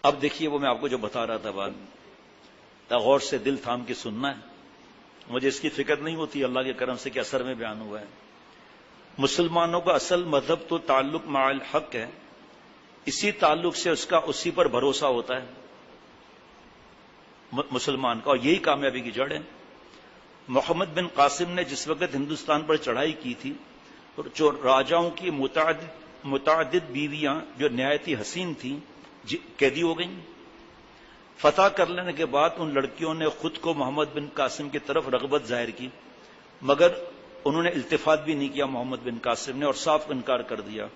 اب دیکھیے وہ میں آپ کو جو بتا رہا تھا بات، غور سے دل تھام کے سننا ہے. مجھے اس کی فکر نہیں ہوتی اللہ کے کرم سے کہ اثر میں بیان ہوا ہے. مسلمانوں کا اصل مذہب تو تعلق مع الحق ہے، اسی تعلق سے اس کا اسی پر بھروسہ ہوتا ہے مسلمان کا، اور یہی کامیابی کی جڑ ہے. محمد بن قاسم نے جس وقت ہندوستان پر چڑھائی کی تھی، جو راجاؤں کی متعدد بیویاں جو نہایت ہی حسین تھیں قیدی ہو گئیں. فتح کر لینے کے بعد ان لڑکیوں نے خود کو محمد بن قاسم کی طرف رغبت ظاہر کی، مگر انہوں نے التفات بھی نہیں کیا محمد بن قاسم نے، اور صاف انکار کر دیا،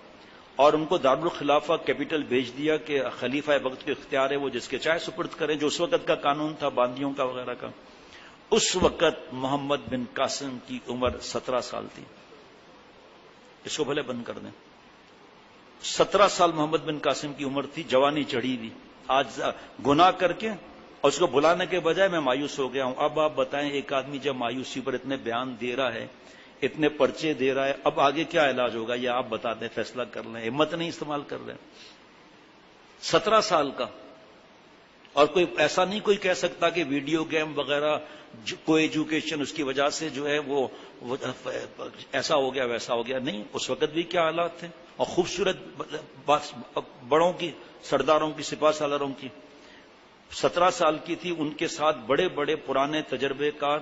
اور ان کو دارالخلافہ کیپٹل بھیج دیا کہ خلیفہ وقت کے اختیار ہے، وہ جس کے چاہے سپرد کریں، جو اس وقت کا قانون تھا باندیوں کا وغیرہ کا. اس وقت محمد بن قاسم کی عمر 17 سال تھی. اس کو بھلے بند کر دیں. 17 سال محمد بن قاسم کی عمر تھی، جوانی چڑھی ہوئی. آج گناہ کر کے اور اس کو بلانے کے بجائے میں مایوس ہو گیا ہوں. اب آپ بتائیں، ایک آدمی جب مایوسی پر اتنے بیان دے رہا ہے، اتنے پرچے دے رہا ہے، اب آگے کیا علاج ہوگا یہ آپ بتا دیں، فیصلہ کر لیں. ہمت نہیں استعمال کر رہے. 17 سال کا. اور کوئی ایسا نہیں کوئی کہہ سکتا کہ ویڈیو گیم وغیرہ کوئی ایجوکیشن اس کی وجہ سے جو ہے وہ ایسا ہو گیا ویسا ہو گیا. نہیں، اس وقت بھی کیا حالات تھے، اور خوبصورت بڑوں کی، سرداروں کی، سپاہ سالاروں کی. 17 سال کی تھی. ان کے ساتھ بڑے بڑے پرانے تجربے کار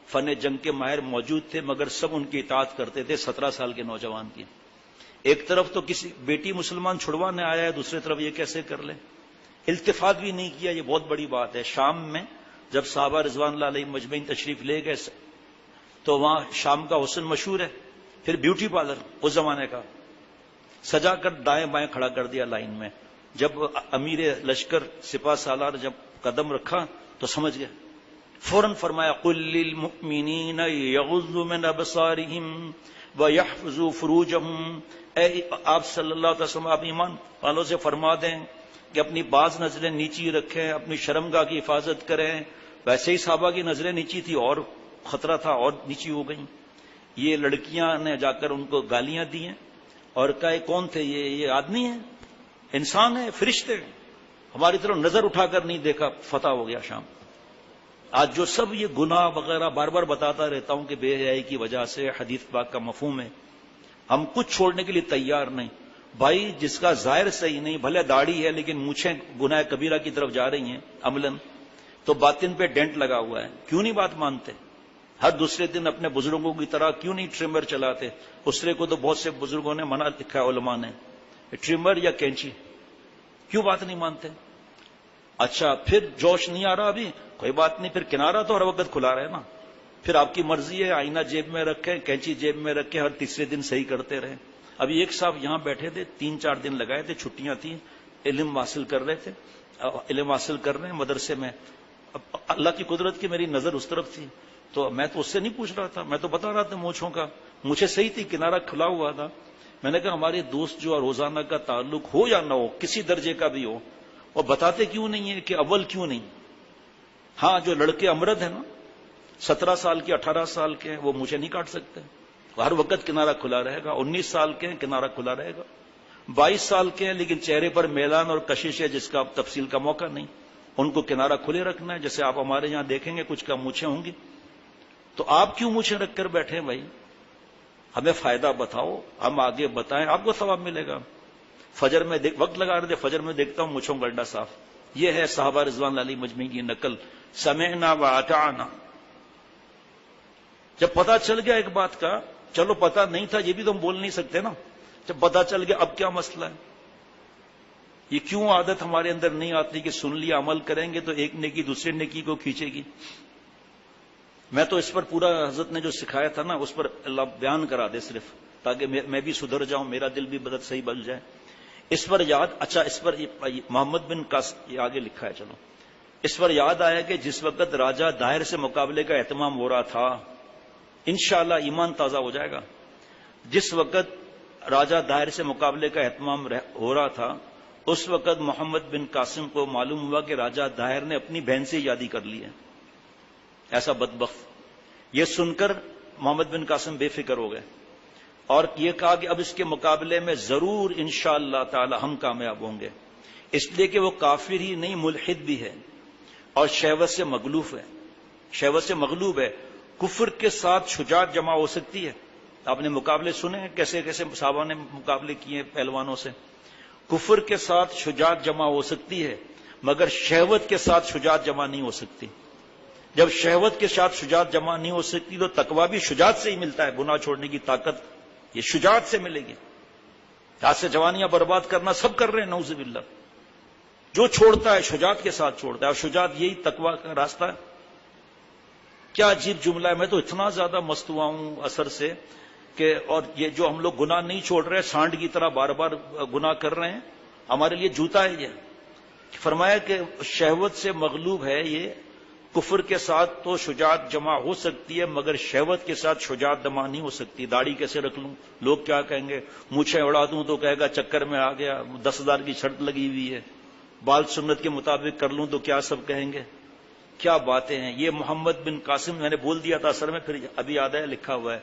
فن جنگ کے ماہر موجود تھے، مگر سب ان کی اطاعت کرتے تھے 17 سال کے نوجوان کی. ایک طرف تو کسی بیٹی مسلمان چھڑوانے آیا ہے، دوسری طرف یہ کیسے کر لے. التفات بھی نہیں کیا، یہ بہت بڑی بات ہے. شام میں جب صحابہ رضوان اللہ علیہ مجمعین تشریف لے گئے تو وہاں شام کا حسن مشہور ہے. پھر بیوٹی پارلر اس زمانے کا سجا کر دائیں بائیں کھڑا کر دیا لائن میں. جب امیر لشکر سپاہ سالار جب قدم رکھا تو سمجھ گیا، فوراً فرمایا قل للمؤمنین یغضوا من ابصارہم ویحفظوا فروجہم. اے آپ صلی اللہ علیہ وسلم، آپ ایمان والوں سے فرما دیں کہ اپنی بعض نظریں نیچی رکھیں، اپنی شرمگاہ کی حفاظت کریں. ویسے ہی صحابہ کی نظریں نیچی تھی اور خطرہ تھا اور نیچی ہو گئیں. یہ لڑکیاں نے جا کر ان کو گالیاں دی ہیں اور کہا یہ کون تھے، یہ آدمی ہے، انسان ہے، فرشتے. ہماری طرف نظر اٹھا کر نہیں دیکھا. فتح ہو گیا شام. آج جو سب یہ گناہ وغیرہ بار بار بتاتا رہتا ہوں کہ بے حیائی کی وجہ سے حدیث پاک کا مفہوم ہے، ہم کچھ چھوڑنے کے لیے تیار نہیں. بھائی جس کا ظاہر صحیح نہیں، بھلے داڑھی ہے لیکن مونچھیں گناہ کبیرہ کی طرف جا رہی ہیں عملاً، تو باطن پہ ڈینٹ لگا ہوا ہے. کیوں نہیں بات مانتے؟ ہر دوسرے دن اپنے بزرگوں کی طرح کیوں نہیں ٹرمر چلاتے؟ اسرے کو تو بہت سے بزرگوں نے منع لکھا ہے علماء نے، ٹرمر یا کینچی. کیوں بات نہیں مانتے؟ اچھا پھر جوش نہیں آ رہا ابھی، کوئی بات نہیں، پھر کنارہ تو ہر وقت کھلا رہے نا. پھر آپ کی مرضی ہے، آئینہ جیب میں رکھیں، کینچی جیب میں رکھیں، ہر تیسرے دن صحیح کرتے رہیں. ابھی ایک صاحب یہاں بیٹھے تھے، 3-4 دن لگائے تھے، چھٹیاں تھیں، علم حاصل کر رہے تھے، علم حاصل کر رہے ہیں مدرسے میں. اللہ کی قدرت کی میری نظر اس طرف تھی تو میں تو اس سے نہیں پوچھ رہا تھا، میں تو بتا رہا تھا مونچھوں کا. مجھے صحیح تھی، کنارہ کھلا ہوا تھا. میں نے کہا ہمارے دوست جو روزانہ کا تعلق ہو یا نہ ہو، کسی درجے کا بھی ہو، وہ بتاتے کیوں نہیں ہے کہ اول کیوں نہیں؟ ہاں جو لڑکے امرد ہیں نا، 17 سال کے 18 سال کے ہیں، وہ مجھے نہیں کاٹ سکتے، ہر وقت کنارہ کھلا رہے گا. 19 سال کے ہیں، کنارہ کھلا رہے گا. 22 سال کے ہیں لیکن چہرے پر میلان اور کشش ہے جس کا اب تفصیل کا موقع نہیں، ان کو کنارہ کھلے رکھنا ہے. جیسے آپ ہمارے یہاں دیکھیں گے کچھ کا مونچھیں ہوں گی، تو آپ کیوں مونچھیں رکھ کر بیٹھے ہیں؟ بھائی ہمیں فائدہ بتاؤ، ہم آگے بتائیں، آپ کو ثواب ملے گا. فجر میں وقت لگا رہے تھے، فجر میں دیکھتا ہوں مونچھوں گلڈا صاف. یہ ہے صحابہ رضوان علی مجمعین کی نقل. سمعنا واطعنا. جب پتہ چل گیا ایک بات کا، چلو پتہ نہیں تھا یہ بھی تو ہم بول نہیں سکتے نا، جب پتہ چل گیا اب کیا مسئلہ ہے؟ یہ کیوں عادت ہمارے اندر نہیں آتی کہ سن لیا عمل کریں گے تو ایک نیکی دوسرے نیکی کو کھینچے گی؟ میں تو اس پر پورا حضرت نے جو سکھایا تھا نا اس پر اللہ بیان کرا دے صرف، تاکہ میں بھی سدھر جاؤں، میرا دل بھی بدت صحیح بن جائے. اس پر یاد، اچھا اس پر محمد بن قاسم، یہ آگے لکھا ہے، چلو اس پر یاد آیا کہ جس وقت راجہ داہر سے مقابلے کا اہتمام ہو رہا تھا، انشاءاللہ ایمان تازہ ہو جائے گا. جس وقت راجہ داہر سے مقابلے کا اہتمام ہو رہا تھا، اس وقت محمد بن قاسم کو معلوم ہوا کہ راجہ داہر نے اپنی بہن سے شادی کر لی ہے. ایسا بدبخت. یہ سن کر محمد بن قاسم بے فکر ہو گئے اور یہ کہا کہ اب اس کے مقابلے میں ضرور انشاءاللہ تعالی ہم کامیاب ہوں گے. اس لیے کہ وہ کافر ہی نہیں ملحد بھی ہے اور شہوت سے مغلوب ہے. شہوت سے مغلوب ہے. کفر کے ساتھ شجاعت جمع ہو سکتی ہے. آپ نے مقابلے سنے ہیں کیسے کیسے صحابہ نے مقابلے کیے پہلوانوں سے. کفر کے ساتھ شجاعت جمع ہو سکتی ہے مگر شہوت کے ساتھ شجاعت جمع نہیں ہو سکتی. جب شہوت کے ساتھ شجاعت جمع نہیں ہو سکتی تو تقویٰ بھی شجاعت سے ہی ملتا ہے. گناہ چھوڑنے کی طاقت یہ شجاعت سے ملے گی. آج سے جوانیاں برباد کرنا سب کر رہے ہیں نعوذ باللہ. جو چھوڑتا ہے شجاعت کے ساتھ چھوڑتا ہے اور شجاعت یہی تقویٰ کا راستہ ہے. کیا عجیب جملہ ہے. میں تو اتنا زیادہ مست ہوا ہوں اثر سے کہ اور یہ جو ہم لوگ گناہ نہیں چھوڑ رہے سانڈ کی طرح بار بار گناہ کر رہے ہیں ہمارے لیے جوتا ہے. یہ فرمایا کہ شہوت سے مغلوب ہے. یہ کفر کے ساتھ تو شجاعت جمع ہو سکتی ہے مگر شہوت کے ساتھ شجاعت جمع نہیں ہو سکتی. داڑھی کیسے رکھ لوں لوگ کیا کہیں گے. مونچھیں اڑا دوں تو کہے گا چکر میں آ گیا. 10,000 کی شرط لگی ہوئی ہے. بال سنت کے مطابق کر لوں تو کیا سب کہیں گے. کیا باتیں ہیں. یہ محمد بن قاسم میں نے بول دیا تھا اثر میں پھر ابھی یاد ہے لکھا ہوا ہے.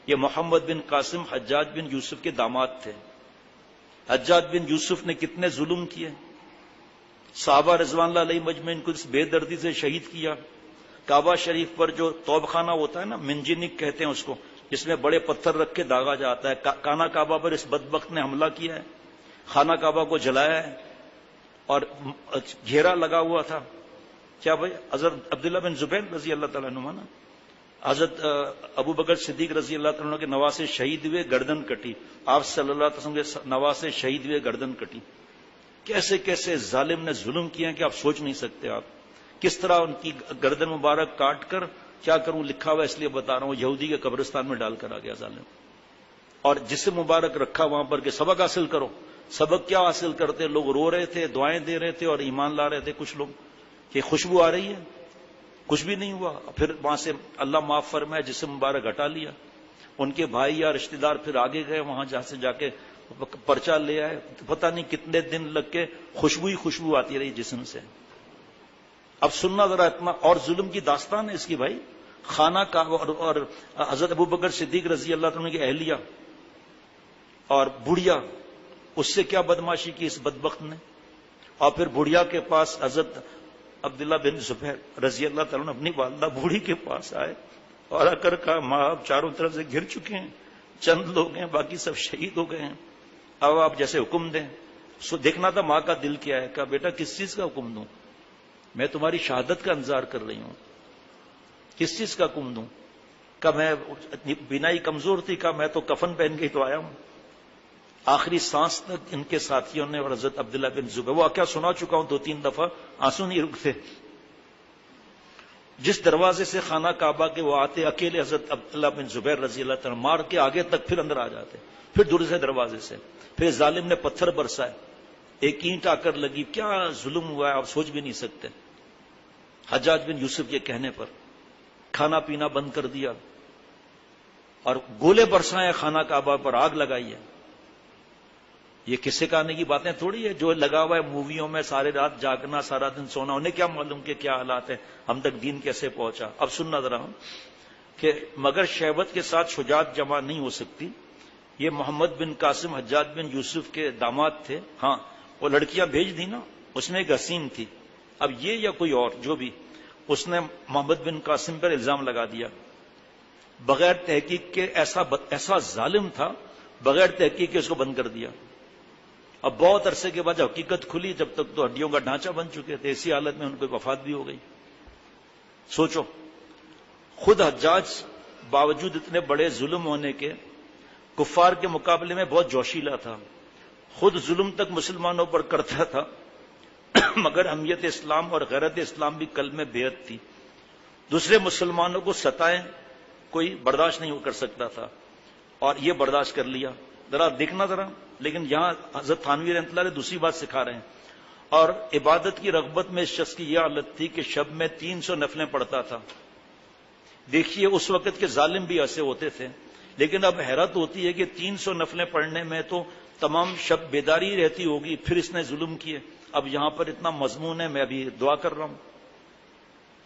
یہ محمد بن قاسم حجاج بن یوسف کے داماد تھے. حجاج بن یوسف نے کتنے ظلم کیے. صحابہ رضوان اللہ علیہ مجمعین کو اس بے دردی سے شہید کیا. کعبہ شریف پر جو توب خانہ ہوتا ہے نا منجنک کہتے ہیں اس کو جس میں بڑے پتھر رکھ کے داغا جاتا ہے. کانہ کعبہ پر اس بدبخت نے حملہ کیا ہے. خانہ کعبہ کو جلایا ہے اور گھیرا لگا ہوا تھا. کیا بھائی حضرت عبداللہ بن زبیر رضی اللہ تعالیٰ عنہ نا حضرت ابو بکر صدیق رضی اللہ تعالیٰ عنہ کے نواسے شہید ہوئے گردن کٹی. آپ صلی اللہ علیہ وسلم کے نواسے شہید ہوئے گردن کٹی. کیسے کیسے ظالم نے ظلم کیا کہ آپ سوچ نہیں سکتے. آپ کس طرح ان کی گردن مبارک کاٹ کر کیا کروں لکھا ہوا اس لیے بتا رہا ہوں یہودی کے قبرستان میں ڈال کر آ گیا ظالم. اور جسم مبارک رکھا وہاں پر کہ سبق حاصل کرو. سبق کیا حاصل کرتے. لوگ رو رہے تھے دعائیں دے رہے تھے اور ایمان لا رہے تھے. کچھ لوگ کہ خوشبو آ رہی ہے کچھ بھی نہیں ہوا. پھر وہاں سے اللہ معاف فرمائے جسم مبارک ہٹا لیا. ان کے بھائی یا رشتہ دار پھر آگے گئے وہاں جہاں سے جا کے پرچہ لے آئے. پتہ نہیں کتنے دن لگ کے خوشبو ہی خوشبو آتی رہی جسم سے. اب سننا ذرا اتنا اور ظلم کی داستان ہے اس کی بھائی. خانہ کا اور حضرت ابو بکر صدیق رضی اللہ عنہ کی اہلیہ اور بڑھیا اس سے کیا بدماشی کی اس بدبخت نے. اور پھر بڑھیا کے پاس حضرت عبداللہ بن زبیر رضی اللہ تعالیٰ عنہ اپنی والدہ بوڑھی کے پاس آئے اور آ کر کہا ماں آپ چاروں طرف سے گھر چکے ہیں. چند لوگ ہیں باقی سب شہید ہو گئے ہیں. اب آپ جیسے حکم دیں. دیکھنا تھا ماں کا دل کیا ہے. کہا بیٹا کس چیز کا حکم دوں. میں تمہاری شہادت کا انتظار کر رہی ہوں. کس چیز کا حکم دوں. کہا میں بینائی کمزور تھی. کہا میں تو کفن پہن کے ہی تو آیا ہوں. آخری سانس تک ان کے ساتھیوں نے اور حضرت عبداللہ بن زبیر وہ کیا سنا چکا ہوں 2-3 دفعہ آنسو نہیں رکتے. جس دروازے سے خانہ کعبہ کے وہ آتے اکیلے حضرت عبداللہ بن زبیر رضی اللہ تعالیٰ مار کے آگے تک پھر اندر آ جاتے. پھر دوسرے دروازے سے پھر ظالم نے پتھر برسائے. ایک اینٹ آ کر لگی. کیا ظلم ہوا ہے آپ سوچ بھی نہیں سکتے. حجاج بن یوسف کے کہنے پر کھانا پینا بند کر دیا اور گولے برسائے خانہ کعبہ پر آگ لگائی ہے. یہ کسے کہنے کی باتیں تھوڑی ہے. جو لگا ہوا ہے موویوں میں سارے رات جاگنا سارا دن سونا انہیں کیا معلوم کہ کیا حالات ہیں ہم تک دین کیسے پہنچا. اب سننا ذرا ہوں کہ مگر شہوت کے ساتھ شجاعت جمع نہیں ہو سکتی. یہ محمد بن قاسم حجاج بن یوسف کے داماد تھے. ہاں وہ لڑکیاں بھیج دی نا اس میں ایک حسین تھی. اب یہ یا کوئی اور جو بھی اس نے محمد بن قاسم پر الزام لگا دیا بغیر تحقیق کے. ایسا ظالم تھا بغیر تحقیق کے اس کو بند کر دیا. اب بہت عرصے کے بعد جب حقیقت کھلی جب تک تو ہڈیوں کا ڈھانچہ بن چکے تھے. اسی حالت میں ان کو وفات بھی ہو گئی. سوچو خود حجاج باوجود اتنے بڑے ظلم ہونے کے کفار کے مقابلے میں بہت جوشیلا تھا. خود ظلم تک مسلمانوں پر کرتا تھا مگر اہمیت اسلام اور غیرت اسلام بھی قلب میں بے حد تھی. دوسرے مسلمانوں کو ستائیں کوئی برداشت نہیں کر سکتا تھا اور یہ برداشت کر لیا. ذرا دیکھنا ذرا. لیکن یہاں حضرت تھانوی رحمۃ اللہ علیہ دوسری بات سکھا رہے ہیں. اور عبادت کی رغبت میں اس شخص کی یہ حالت تھی کہ شب میں 300 نفلیں پڑھتا تھا. دیکھیے اس وقت کے ظالم بھی ایسے ہوتے تھے لیکن اب حیرت ہوتی ہے کہ 300 نفلیں پڑھنے میں تو تمام شب بیداری رہتی ہوگی. پھر اس نے ظلم کیے. اب یہاں پر اتنا مضمون ہے. میں ابھی دعا کر رہا ہوں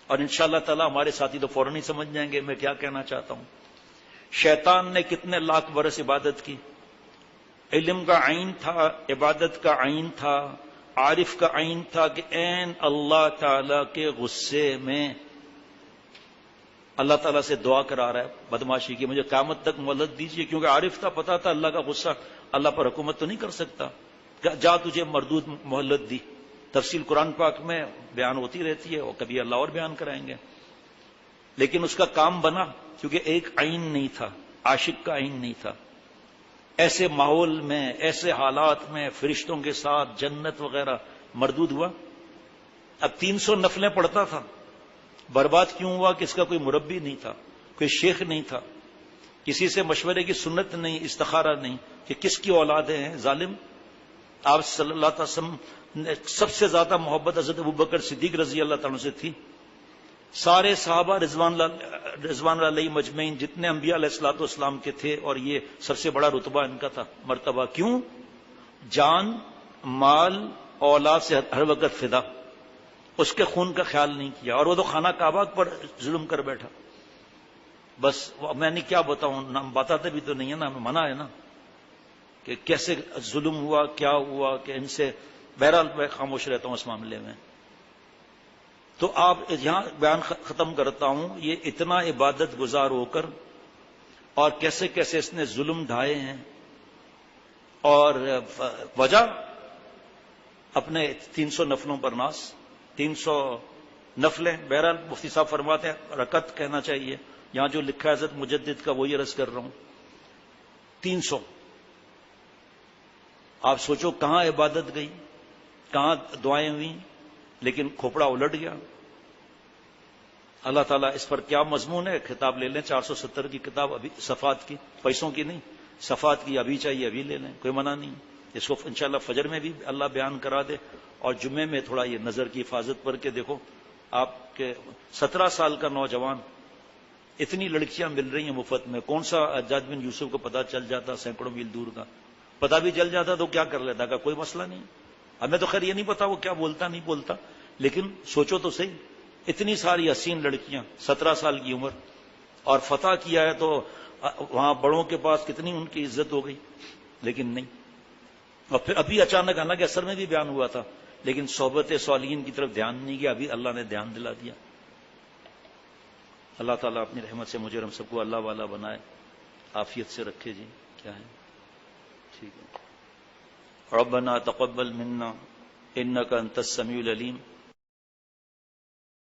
اور انشاءاللہ تعالی ہمارے ساتھی تو فوراً ہی سمجھ جائیں گے میں کیا کہنا چاہتا ہوں. شیطان نے کتنے لاکھ برس عبادت کی. علم کا عین تھا عبادت کا عین تھا عارف کا عین تھا کہ عین اللہ تعالی کے غصے میں اللہ تعالیٰ سے دعا کرا رہا ہے بدماشی کی، مجھے قیامت تک مہلت دیجیے، کیونکہ عارف تھا، پتا تھا اللہ کا غصہ، اللہ پر حکومت تو نہیں کر سکتا، جا تجھے مردود مہلت دی۔ تفصیل قرآن پاک میں بیان ہوتی رہتی ہے، اور کبھی اللہ اور بیان کرائیں گے، لیکن اس کا کام بنا، کیونکہ ایک عین نہیں تھا، عاشق کا عین نہیں تھا۔ ایسے ماحول میں، ایسے حالات میں، فرشتوں کے ساتھ جنت وغیرہ، مردود ہوا۔ اب 300 نفلیں پڑھتا تھا، برباد کیوں ہوا؟ کہ اس کا کوئی مربی نہیں تھا، کوئی شیخ نہیں تھا، کسی سے مشورے کی سنت نہیں، استخارہ نہیں کہ کس کی اولادیں ہیں۔ ظالم، آپ صلی اللہ علیہ وسلم نے سب سے زیادہ محبت حضرت ابوبکر صدیق رضی اللہ تعالیٰ سے تھی۔ سارے صحابہ رضوان اللہ علیہ مجمعین، جتنے انبیاء علیہ الصلوۃ والسلام کے تھے، اور یہ سب سے بڑا رتبہ ان کا تھا، مرتبہ۔ کیوں؟ جان، مال، اولاد سے ہر وقت فدا، اس کے خون کا خیال نہیں کیا، اور وہ تو خانہ کعبہ پر ظلم کر بیٹھا۔ بس میں نے کیا بتاؤں، ہم بتاتے بھی تو نہیں ہے نا، ہمیں منع ہے نا کہ کیسے ظلم ہوا، کیا ہوا، کہ ان سے بہرحال میں خاموش رہتا ہوں اس معاملے میں۔ تو آپ یہاں بیان ختم کرتا ہوں، یہ اتنا عبادت گزار ہو کر، اور کیسے کیسے اس نے ظلم ڈھائے ہیں، اور وجہ اپنے 300 نفلوں پر ناز، 300 نفلیں۔ بہرحال مفتی صاحب فرماتے ہیں رکعت کہنا چاہیے، یہاں جو لکھا ہے حضرت مجدد کا وہی عرض کر رہا ہوں، 300۔ آپ سوچو کہاں عبادت گئی، کہاں دعائیں ہوئیں، لیکن کھوپڑا الٹ گیا۔ اللہ تعالیٰ اس پر کیا مضمون ہے، کتاب لے لیں، 470 کی کتاب، ابھی صفات کی، پیسوں کی نہیں، صفات کی، ابھی چاہیے ابھی لے لیں، کوئی منع نہیں۔ اس کو انشاءاللہ فجر میں بھی اللہ بیان کرا دے، اور جمعے میں تھوڑا یہ نظر کی حفاظت پر کے دیکھو، آپ کے 17 سال کا نوجوان، اتنی لڑکیاں مل رہی ہیں مفت میں، کون سا حجاج بن یوسف کو پتا چل جاتا سینکڑوں میل دور کا، پتا بھی چل جاتا تو کیا کر لیتا، کہ کوئی مسئلہ نہیں۔ ہمیں تو خیر یہ نہیں پتا وہ کیا بولتا نہیں بولتا، لیکن سوچو تو صحیح، اتنی ساری حسین لڑکیاں، 17 سال کی عمر، اور فتح کیا ہے تو وہاں بڑوں کے پاس کتنی ان کی عزت ہو گئی، لیکن نہیں۔ اور پھر ابھی اچانک، حالانکہ اثر میں بھی بیان ہوا تھا، لیکن صحبت صالحین کی طرف دھیان نہیں گیا، ابھی اللہ نے دھیان دلا دیا۔ اللہ تعالیٰ اپنی رحمت سے مجھے اور ہم سب کو اللہ والا بنائے، عافیت سے رکھے۔ جی کیا ہے؟ ٹھیک ہے۔ ربنا تقبل منا انك انت السميع العليم